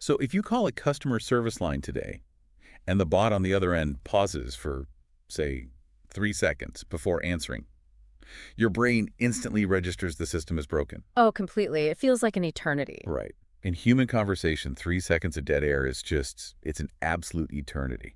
So if you call a customer service line today, and the bot on the other end pauses for, say, 3 seconds before answering, your brain instantly registers the system is broken. Oh, completely. It feels like an eternity. Right. In human conversation, 3 seconds of dead air is it's an absolute eternity.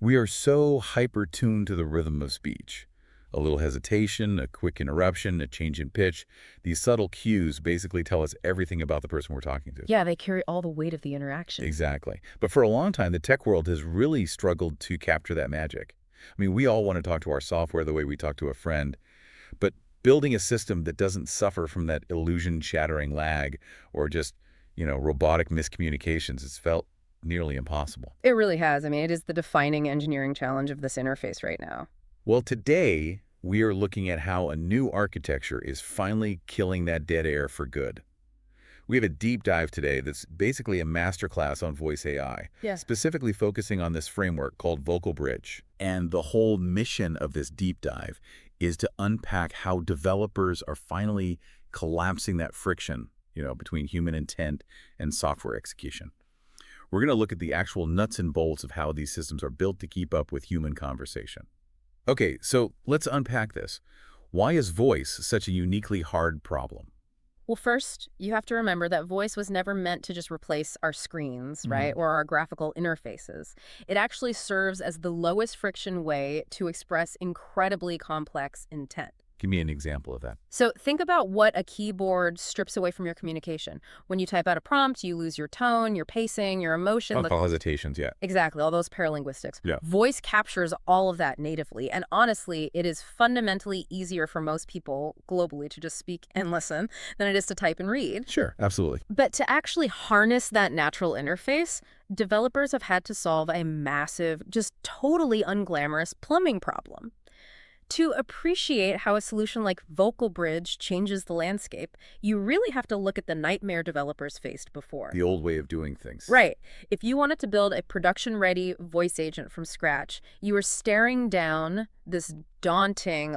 We are so hyper-tuned to the rhythm of speech. A little hesitation, a quick interruption, a change in pitch. These subtle cues basically tell us everything about the person we're talking to. Yeah, they carry all the weight of the interaction. Exactly. But for a long time, the tech world has really struggled to capture that magic. I mean, we all want to talk to our software the way we talk to a friend, but building a system that doesn't suffer from that illusion-shattering lag or just, robotic miscommunications has felt nearly impossible. It really has. I mean, it is the defining engineering challenge of this interface right now. Well, today, we are looking at how a new architecture is finally killing that dead air for good. We have a deep dive today that's basically a masterclass on voice AI, Yeah. specifically focusing on this framework called Vocal Bridge. And the whole mission of this deep dive is to unpack how developers are finally collapsing that friction, between human intent and software execution. We're going to look at the actual nuts and bolts of how these systems are built to keep up with human conversation. Okay, so let's unpack this. Why is voice such a uniquely hard problem? Well, first, you have to remember that voice was never meant to just replace our screens, right, or our graphical interfaces. It actually serves as the lowest friction way to express incredibly complex intent. Give me an example of that. So think about what a keyboard strips away from your communication. When you type out a prompt, you lose your tone, your pacing, your emotion. Alcohol hesitations, yeah. Exactly, all those paralinguistics. Yeah. Voice captures all of that natively. And honestly, it is fundamentally easier for most people globally to just speak and listen than it is to type and read. Sure, absolutely. But to actually harness that natural interface, developers have had to solve a massive, just totally unglamorous plumbing problem. To appreciate how a solution like Vocal Bridge changes the landscape, you really have to look at the nightmare developers faced before. The old way of doing things. Right. If you wanted to build a production-ready voice agent from scratch, you were staring down this daunting,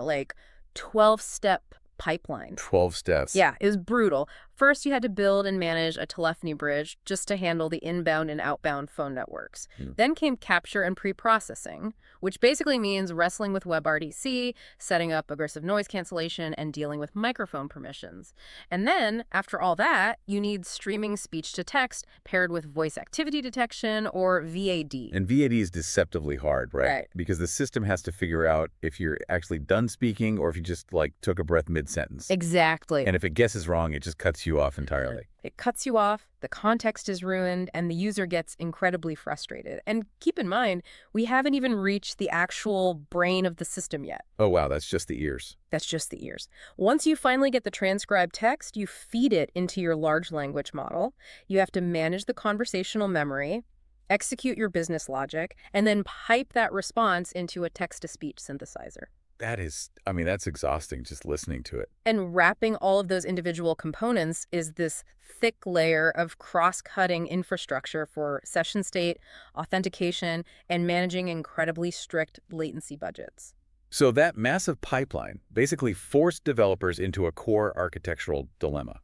12-step pipeline. 12 steps. Yeah, it was brutal. First, you had to build and manage a telephony bridge just to handle the inbound and outbound phone networks. Then came capture and pre-processing, which basically means wrestling with WebRTC, setting up aggressive noise cancellation, and dealing with microphone permissions. And then, after all that, you need streaming speech-to-text paired with voice activity detection, or VAD. And VAD is deceptively hard, right? Right. Because the system has to figure out if you're actually done speaking or if you just, took a breath mid-sentence. Exactly. And if it guesses wrong, it just cuts you off entirely. It cuts you off, the context is ruined, and the user gets incredibly frustrated. And keep in mind, we haven't even reached the actual brain of the system yet. Oh, wow, that's just the ears. That's just the ears. Once you finally get the transcribed text, you feed it into your large language model. You have to manage the conversational memory, execute your business logic, and then pipe that response into a text-to-speech synthesizer. That's exhausting just listening to it. And wrapping all of those individual components is this thick layer of cross-cutting infrastructure for session state, authentication, and managing incredibly strict latency budgets. So that massive pipeline basically forced developers into a core architectural dilemma.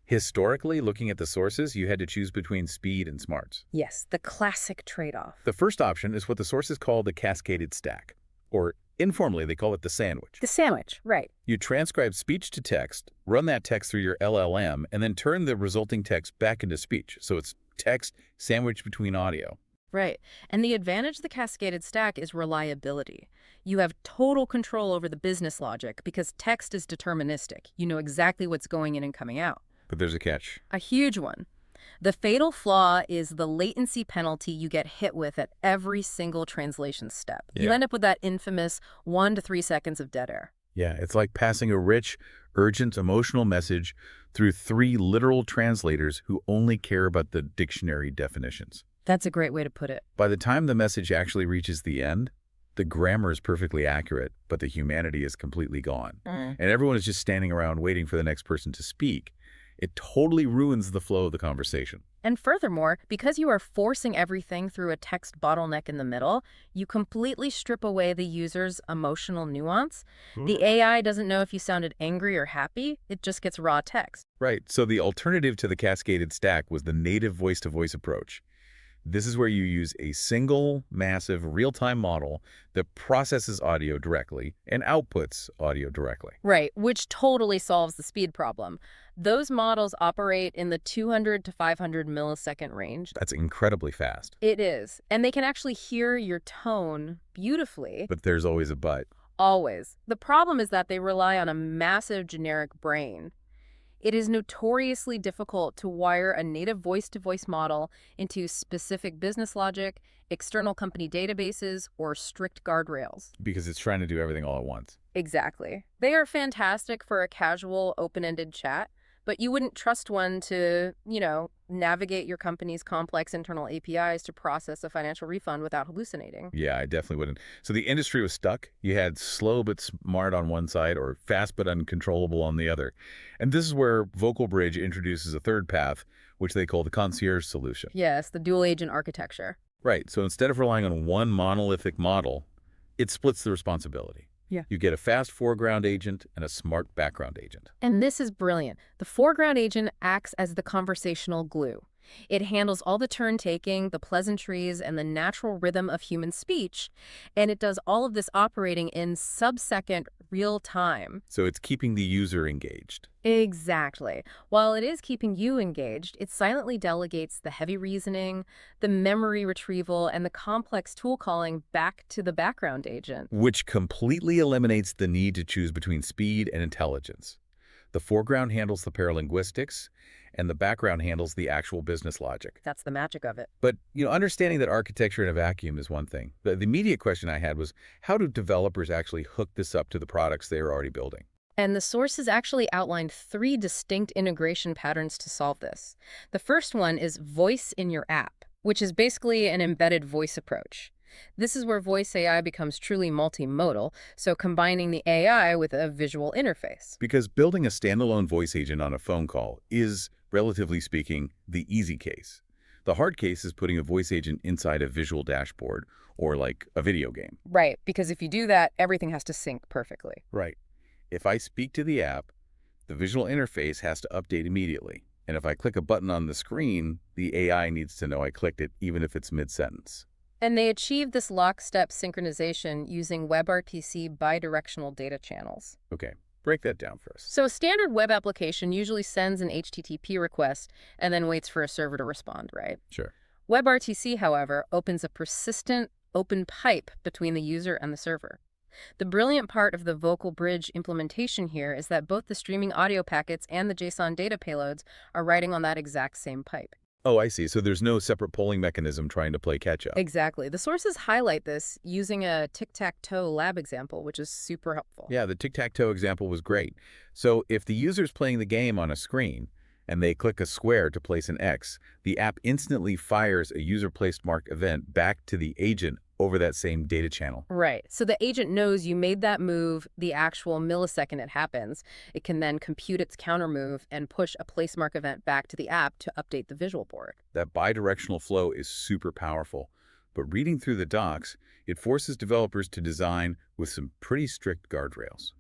Historically, looking at the sources, you had to choose between speed and smarts. Yes, the classic trade-off. The first option is what the sources call the cascaded stack, or informally, they call it the sandwich. The sandwich, right. You transcribe speech to text, run that text through your LLM, and then turn the resulting text back into speech. So it's text sandwiched between audio. Right. And the advantage of the cascaded stack is reliability. You have total control over the business logic because text is deterministic. You know exactly what's going in and coming out. But there's a catch. A huge one. The fatal flaw is the latency penalty you get hit with at every single translation step. Yeah. You end up with that infamous 1 to 3 seconds of dead air. Yeah, it's like passing a rich, urgent, emotional message through 3 literal translators who only care about the dictionary definitions. That's a great way to put it. By the time the message actually reaches the end, the grammar is perfectly accurate, but the humanity is completely gone. And everyone is just standing around waiting for the next person to speak. It totally ruins the flow of the conversation. And furthermore, because you are forcing everything through a text bottleneck in the middle, you completely strip away the user's emotional nuance. The AI doesn't know if you sounded angry or happy, it just gets raw text. Right, so the alternative to the cascaded stack was the native voice-to-voice approach. This is where you use a single, massive, real-time model that processes audio directly and outputs audio directly. Right, which totally solves the speed problem. Those models operate in the 200 to 500 millisecond range. That's incredibly fast. It is. And they can actually hear your tone beautifully, But there's always a but. always. The problem is that they rely on a massive generic brain. It is notoriously difficult to wire a native voice-to-voice model into specific business logic, external company databases, or strict guardrails. Because it's trying to do everything all at once. Exactly. They are fantastic for a casual, open-ended chat, but you wouldn't trust one to, navigate your company's complex internal APIs to process a financial refund without hallucinating. Yeah, I definitely wouldn't. So the industry was stuck. You had slow but smart on one side or fast but uncontrollable on the other. And this is where Vocal Bridge introduces a third path, which they call the concierge solution. Yes, the dual-agent architecture. Right, so instead of relying on one monolithic model, it splits the responsibility. Yeah. You get a fast foreground agent and a smart background agent. And this is brilliant. The foreground agent acts as the conversational glue. It handles all the turn-taking, the pleasantries, and the natural rhythm of human speech, and it does all of this operating in sub-second real time. So it's keeping the user engaged. Exactly. While it is keeping you engaged, it silently delegates the heavy reasoning, the memory retrieval, and the complex tool calling back to the background agent. Which completely eliminates the need to choose between speed and intelligence. The foreground handles the paralinguistics, and the background handles the actual business logic. That's the magic of it. But, understanding that architecture in a vacuum is one thing. The immediate question I had was, how do developers actually hook this up to the products they are already building? And the sources actually outlined 3 distinct integration patterns to solve this. The first one is voice in your app, which is basically an embedded voice approach. This is where voice AI becomes truly multimodal, so combining the AI with a visual interface. Because building a standalone voice agent on a phone call is, relatively speaking, the easy case. The hard case is putting a voice agent inside a visual dashboard or like a video game. Right, because if you do that, everything has to sync perfectly. Right. If I speak to the app, the visual interface has to update immediately. And if I click a button on the screen, the AI needs to know I clicked it even if it's mid-sentence. And they achieve this lockstep synchronization using WebRTC bidirectional data channels. Okay, break that down for us. So a standard web application usually sends an HTTP request and then waits for a server to respond, right? Sure. WebRTC, however, opens a persistent, open pipe between the user and the server. The brilliant part of the Vocal Bridge implementation here is that both the streaming audio packets and the JSON data payloads are riding on that exact same pipe. Oh, I see. So there's no separate polling mechanism trying to play catch-up. Exactly. The sources highlight this using a tic-tac-toe lab example, which is super helpful. Yeah, the tic-tac-toe example was great. So if the user's playing the game on a screen and they click a square to place an X, the app instantly fires a user-placed mark event back to the agent over that same data channel. Right. So the agent knows you made that move the actual millisecond it happens. It can then compute its counter move and push a place mark event back to the app to update the visual board. That bidirectional flow is super powerful. But reading through the docs, it forces developers to design with some pretty strict guardrails.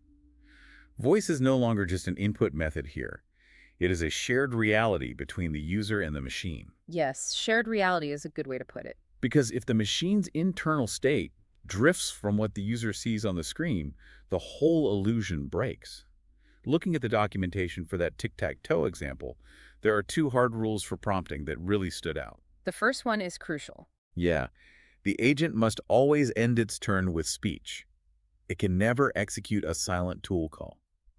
Voice is no longer just an input method here. It is a shared reality between the user and the machine. Yes, shared reality is a good way to put it. Because if the machine's internal state drifts from what the user sees on the screen, the whole illusion breaks. Looking at the documentation for that tic-tac-toe example, there are 2 hard rules for prompting that really stood out. The first one is crucial. Yeah, the agent must always end its turn with speech. It can never execute a silent tool call.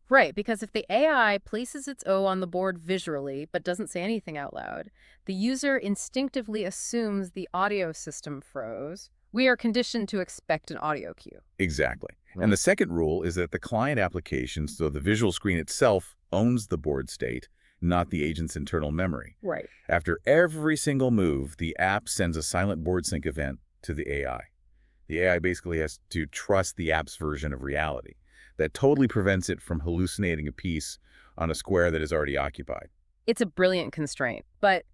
Right, because if the AI places its O on the board visually but doesn't say anything out loud, the user instinctively assumes the audio system froze. We are conditioned to expect an audio cue. Exactly. And the second rule is that the client application, so the visual screen itself, owns the board state, not the agent's internal memory. Right. After every single move, the app sends a silent board sync event to the AI. The AI basically has to trust the app's version of reality. That totally prevents it from hallucinating a piece on a square that is already occupied. It's a brilliant constraint. But,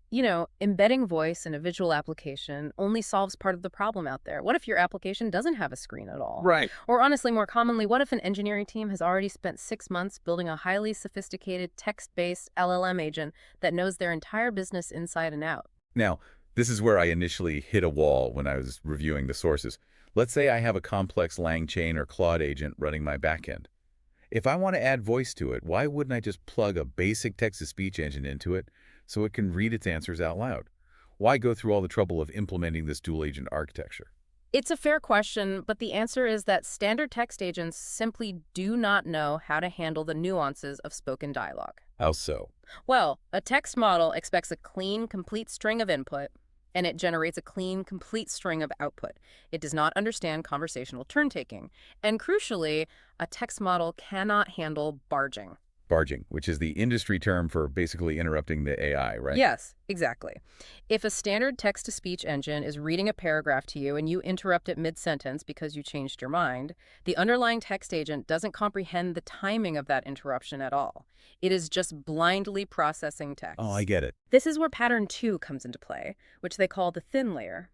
Embedding voice in a visual application only solves part of the problem out there. What if your application doesn't have a screen at all? Right. Or honestly, more commonly, what if an engineering team has already spent 6 months building a highly sophisticated text-based LLM agent that knows their entire business inside and out? Now, this is where I initially hit a wall when I was reviewing the sources. Let's say I have a complex LangChain or Claude agent running my backend. If I want to add voice to it, why wouldn't I just plug a basic text-to-speech engine into it so it can read its answers out loud? Why go through all the trouble of implementing this dual-agent architecture? It's a fair question, but the answer is that standard text agents simply do not know how to handle the nuances of spoken dialogue. How so? Well, a text model expects a clean, complete string of input, and it generates a clean, complete string of output. It does not understand conversational turn-taking. And crucially, a text model cannot handle barging. Barging, which is the industry term for basically interrupting the AI, right? Yes, exactly. If a standard text-to-speech engine is reading a paragraph to you and you interrupt it mid-sentence because you changed your mind, the underlying text agent doesn't comprehend the timing of that interruption at all. It is just blindly processing text. Oh, I get it. This is where pattern 2 comes into play, which they call the thin layer.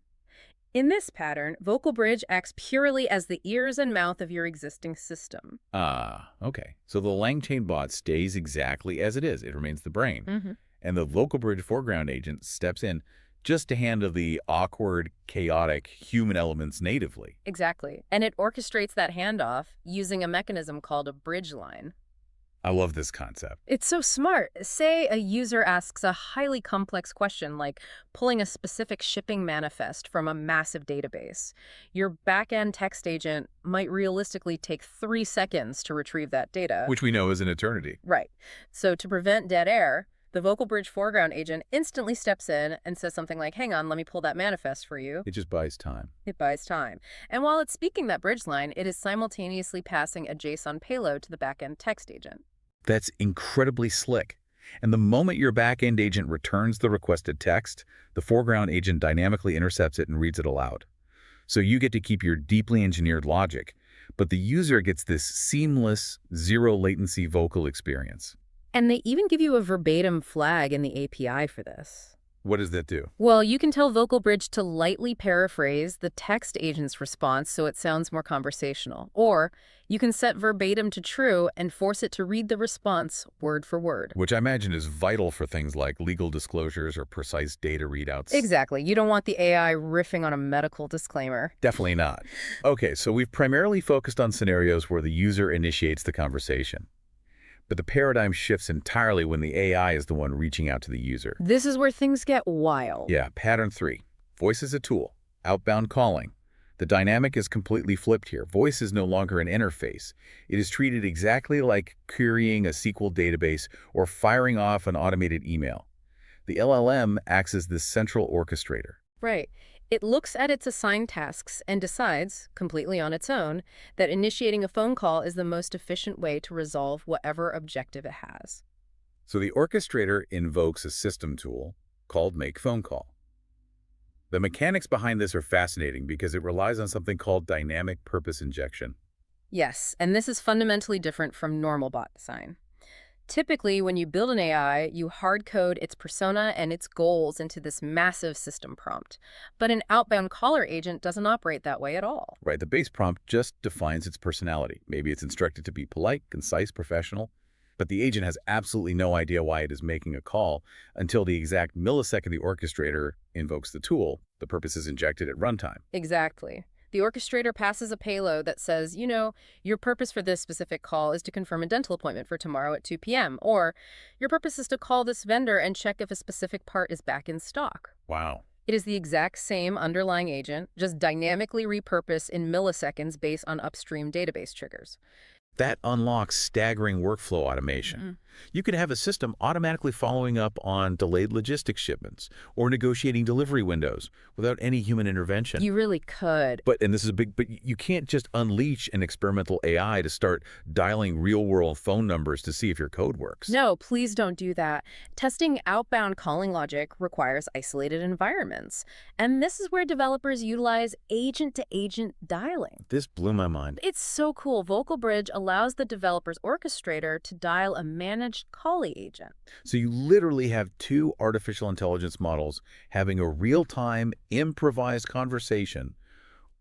In this pattern, Vocal Bridge acts purely as the ears and mouth of your existing system. Ah, okay. So the LangChain bot stays exactly as it is. It remains the brain. And the Vocal Bridge foreground agent steps in just to handle the awkward, chaotic human elements natively. Exactly. And it orchestrates that handoff using a mechanism called a bridge line. I love this concept. It's so smart. Say a user asks a highly complex question like pulling a specific shipping manifest from a massive database. Your back-end text agent might realistically take 3 seconds to retrieve that data. Which we know is an eternity. Right. So to prevent dead air, the Vocal Bridge foreground agent instantly steps in and says something like, hang on, let me pull that manifest for you. It just buys time. It buys time. And while it's speaking that bridge line, it is simultaneously passing a JSON payload to the back-end text agent. That's incredibly slick. And the moment your back-end agent returns the requested text, the foreground agent dynamically intercepts it and reads it aloud. So you get to keep your deeply engineered logic, but the user gets this seamless, zero-latency vocal experience. And they even give you a verbatim flag in the API for this. What does that do? Well, you can tell Vocal Bridge to lightly paraphrase the text agent's response so it sounds more conversational. Or you can set verbatim to true and force it to read the response word for word. Which I imagine is vital for things like legal disclosures or precise data readouts. Exactly. You don't want the AI riffing on a medical disclaimer. Definitely not. Okay, so we've primarily focused on scenarios where the user initiates the conversation. But the paradigm shifts entirely when the AI is the one reaching out to the user. This is where things get wild. Yeah, pattern 3. Voice is a tool. Outbound calling. The dynamic is completely flipped here. Voice is no longer an interface. It is treated exactly like querying a SQL database or firing off an automated email. The LLM acts as this central orchestrator. Right. It looks at its assigned tasks and decides, completely on its own, that initiating a phone call is the most efficient way to resolve whatever objective it has. So the orchestrator invokes a system tool called Make Phone Call. The mechanics behind this are fascinating because it relies on something called dynamic purpose injection. Yes, and this is fundamentally different from normal bot design. Typically, when you build an AI, you hard-code its persona and its goals into this massive system prompt. But an outbound caller agent doesn't operate that way at all. Right, the base prompt just defines its personality. Maybe it's instructed to be polite, concise, professional, but the agent has absolutely no idea why it is making a call until the exact millisecond the orchestrator invokes the tool. The purpose is injected at runtime. Exactly. The orchestrator passes a payload that says, your purpose for this specific call is to confirm a dental appointment for tomorrow at 2 p.m. Or your purpose is to call this vendor and check if a specific part is back in stock. Wow. It is the exact same underlying agent, just dynamically repurposed in milliseconds based on upstream database triggers. That unlocks staggering workflow automation. You could have a system automatically following up on delayed logistics shipments or negotiating delivery windows without any human intervention. You really could. But you can't just unleash an experimental AI to start dialing real-world phone numbers to see if your code works. No, please don't do that. Testing outbound calling logic requires isolated environments. And this is where developers utilize agent-to-agent dialing. This blew my mind. It's so cool. Vocal Bridge allows the developer's orchestrator to dial a manageable managed calling agent. So you literally have two artificial intelligence models having a real-time, improvised conversation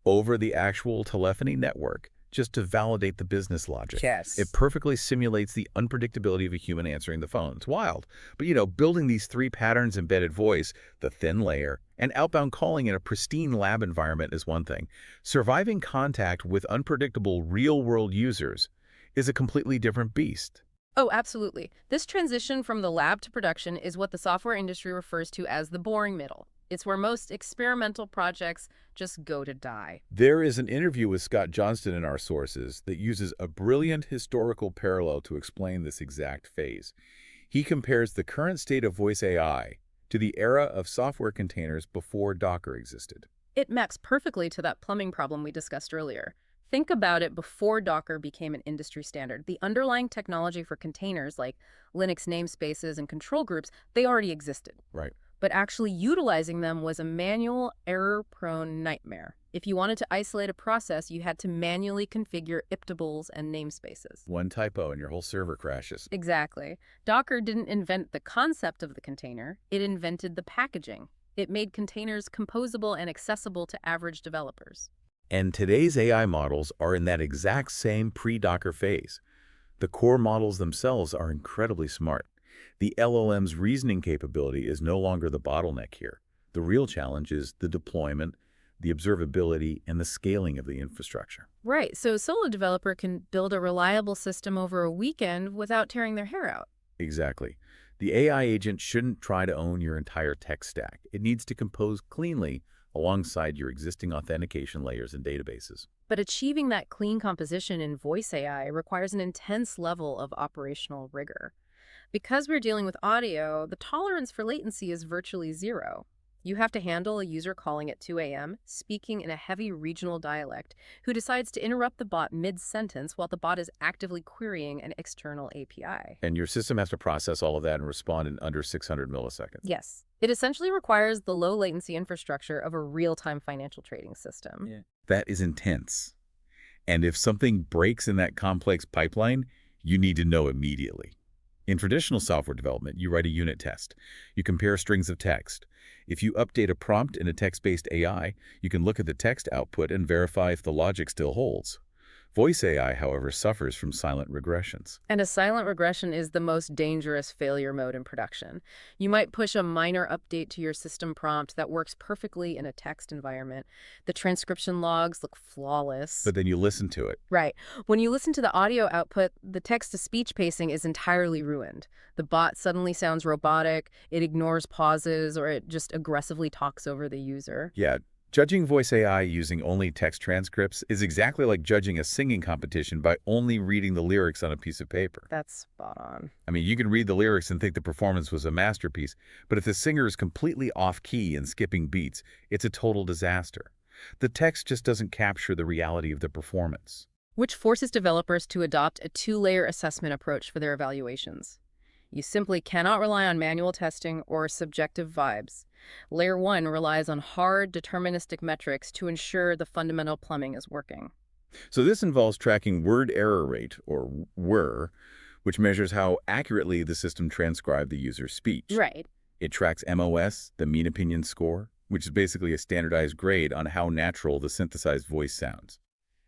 over the actual telephony network just to validate the business logic. It Yes. perfectly simulates the unpredictability of a human answering the phone. It's wild. But, building these three patterns embedded voice, the thin layer, and outbound calling in a pristine lab environment is one thing. Surviving contact with unpredictable real-world users is a completely different beast. Oh, absolutely. This transition from the lab to production is what the software industry refers to as the boring middle. It's where most experimental projects just go to die. There is an interview with Scott Johnston in our sources that uses a brilliant historical parallel to explain this exact phase. He compares the current state of voice AI to the era of software containers before Docker existed. It maps perfectly to that plumbing problem we discussed earlier. Think about it before Docker became an industry standard. The underlying technology for containers like Linux namespaces and control groups, they already existed. Right. But actually utilizing them was a manual, error-prone nightmare. If you wanted to isolate a process, you had to manually configure iptables and namespaces. One typo and your whole server crashes. Exactly. Docker didn't invent the concept of the container, it invented the packaging. It made containers composable and accessible to average developers. And today's AI models are in that exact same pre-Docker phase. The core models themselves are incredibly smart. The LLM's reasoning capability is no longer the bottleneck here. The real challenge is the deployment, the observability, and the scaling of the infrastructure. Right, so a solo developer can build a reliable system over a weekend without tearing their hair out. Exactly. The AI agent shouldn't try to own your entire tech stack. It needs to compose cleanly alongside your existing authentication layers and databases. But achieving that clean composition in voice AI requires an intense level of operational rigor. Because we're dealing with audio, the tolerance for latency is virtually zero. You have to handle a user calling at 2 a.m., speaking in a heavy regional dialect, who decides to interrupt the bot mid-sentence while the bot is actively querying an external API. And your system has to process all of that and respond in under 600 milliseconds. Yes. It essentially requires the low latency infrastructure of a real-time financial trading system. Yeah. That is intense. And if something breaks in that complex pipeline, you need to know immediately. In traditional software development, you write a unit test. You compare strings of text. If you update a prompt in a text-based AI, you can look at the text output and verify if the logic still holds. Voice AI, however, suffers from silent regressions. And a silent regression is the most dangerous failure mode in production. You might push a minor update to your system prompt that works perfectly in a text environment. The transcription logs look flawless. But then you listen to it. Right. When you listen to the audio output, the text-to-speech pacing is entirely ruined. The bot suddenly sounds robotic, it ignores pauses, or it just aggressively talks over the user. Yeah. Judging voice AI using only text transcripts is exactly like judging a singing competition by only reading the lyrics on a piece of paper. That's spot on. I mean, you can read the lyrics and think the performance was a masterpiece, but if the singer is completely off-key and skipping beats, it's a total disaster. The text just doesn't capture the reality of the performance. Which forces developers to adopt a two-layer assessment approach for their evaluations. You simply cannot rely on manual testing or subjective vibes. Layer 1 relies on hard, deterministic metrics to ensure the fundamental plumbing is working. So this involves tracking word error rate, or WER, which measures how accurately the system transcribed the user's speech. Right. It tracks MOS, the mean opinion score, which is basically a standardized grade on how natural the synthesized voice sounds.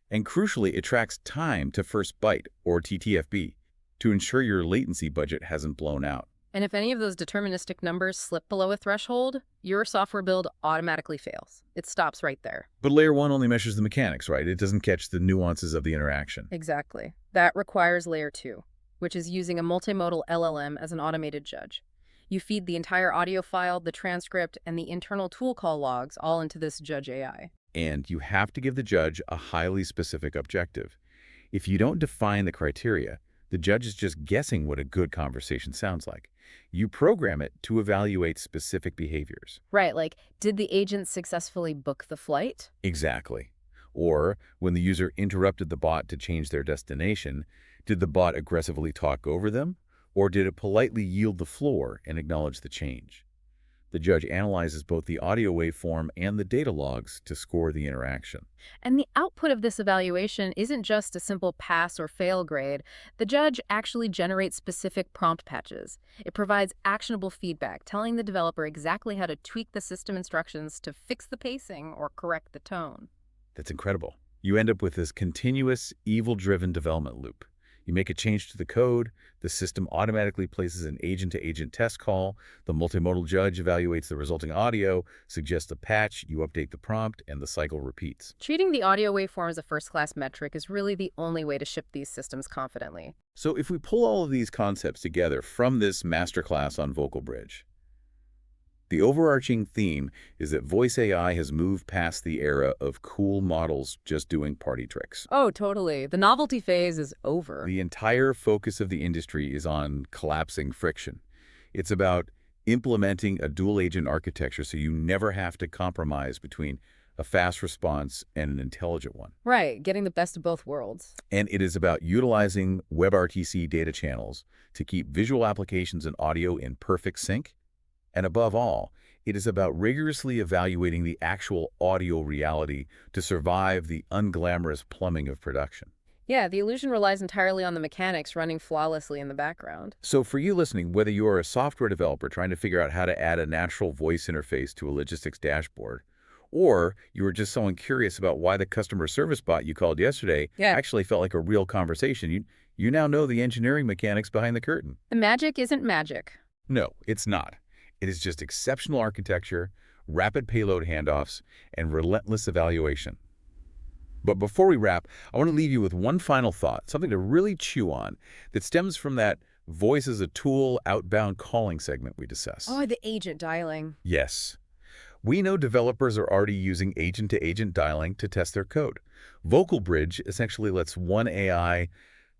And crucially, it tracks time to first byte, or TTFB, to ensure your latency budget hasn't blown out. And if any of those deterministic numbers slip below a threshold, your software build automatically fails. It stops right there. But layer 1 only measures the mechanics, right? It doesn't catch the nuances of the interaction. Exactly. That requires layer 2, which is using a multimodal LLM as an automated judge. You feed the entire audio file, the transcript, and the internal tool call logs all into this judge AI. And you have to give the judge a highly specific objective. If you don't define the criteria, the judge is just guessing what a good conversation sounds like. You program it to evaluate specific behaviors. Right, like, did the agent successfully book the flight? Exactly. Or, when the user interrupted the bot to change their destination, did the bot aggressively talk over them? Or did it politely yield the floor and acknowledge the change? The judge analyzes both the audio waveform and the data logs to score the interaction. And the output of this evaluation isn't just a simple pass or fail grade. The judge actually generates specific prompt patches. It provides actionable feedback, telling the developer exactly how to tweak the system instructions to fix the pacing or correct the tone. That's incredible. You end up with this continuous, evil-driven development loop. You make a change to the code, the system automatically places an agent-to-agent test call, the multimodal judge evaluates the resulting audio, suggests a patch, you update the prompt, and the cycle repeats. Treating the audio waveform as a first-class metric is really the only way to ship these systems confidently. So if we pull all of these concepts together from this masterclass on Vocal Bridge, the overarching theme is that voice AI has moved past the era of cool models just doing party tricks. Oh, totally. The novelty phase is over. The entire focus of the industry is on collapsing friction. It's about implementing a dual-agent architecture so you never have to compromise between a fast response and an intelligent one. Right, getting the best of both worlds. And it is about utilizing WebRTC data channels to keep visual applications and audio in perfect sync. And above all, it is about rigorously evaluating the actual audio reality to survive the unglamorous plumbing of production. Yeah, the illusion relies entirely on the mechanics running flawlessly in the background. So for you listening, whether you are a software developer trying to figure out how to add a natural voice interface to a logistics dashboard, or you were just someone curious about why the customer service bot you called yesterday actually felt like a real conversation, you now know the engineering mechanics behind the curtain. The magic isn't magic. No, it's not. It is just exceptional architecture, rapid payload handoffs, and relentless evaluation. But before we wrap, I want to leave you with one final thought, something to really chew on, that stems from that voice as a tool outbound calling segment we discussed. Oh, the agent dialing. Yes. We know developers are already using agent-to-agent dialing to test their code. Vocal Bridge essentially lets one AI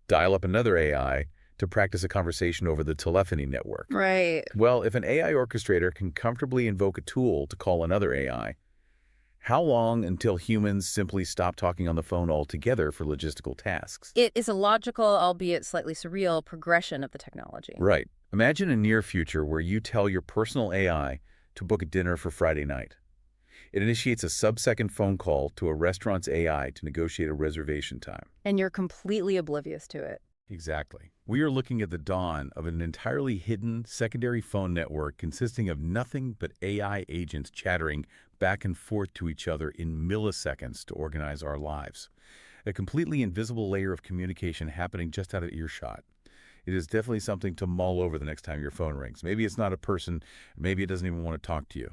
dial up another AI to practice a conversation over the telephony network. Right. Well, if an AI orchestrator can comfortably invoke a tool to call another AI, how long until humans simply stop talking on the phone altogether for logistical tasks? It is a logical, albeit slightly surreal, progression of the technology. Right. Imagine a near future where you tell your personal AI to book a dinner for Friday night. It initiates a sub-second phone call to a restaurant's AI to negotiate a reservation time. And you're completely oblivious to it. Exactly. We are looking at the dawn of an entirely hidden secondary phone network consisting of nothing but AI agents chattering back and forth to each other in milliseconds to organize our lives. A completely invisible layer of communication happening just out of earshot. It is definitely something to mull over the next time your phone rings. Maybe it's not a person, maybe it doesn't even want to talk to you.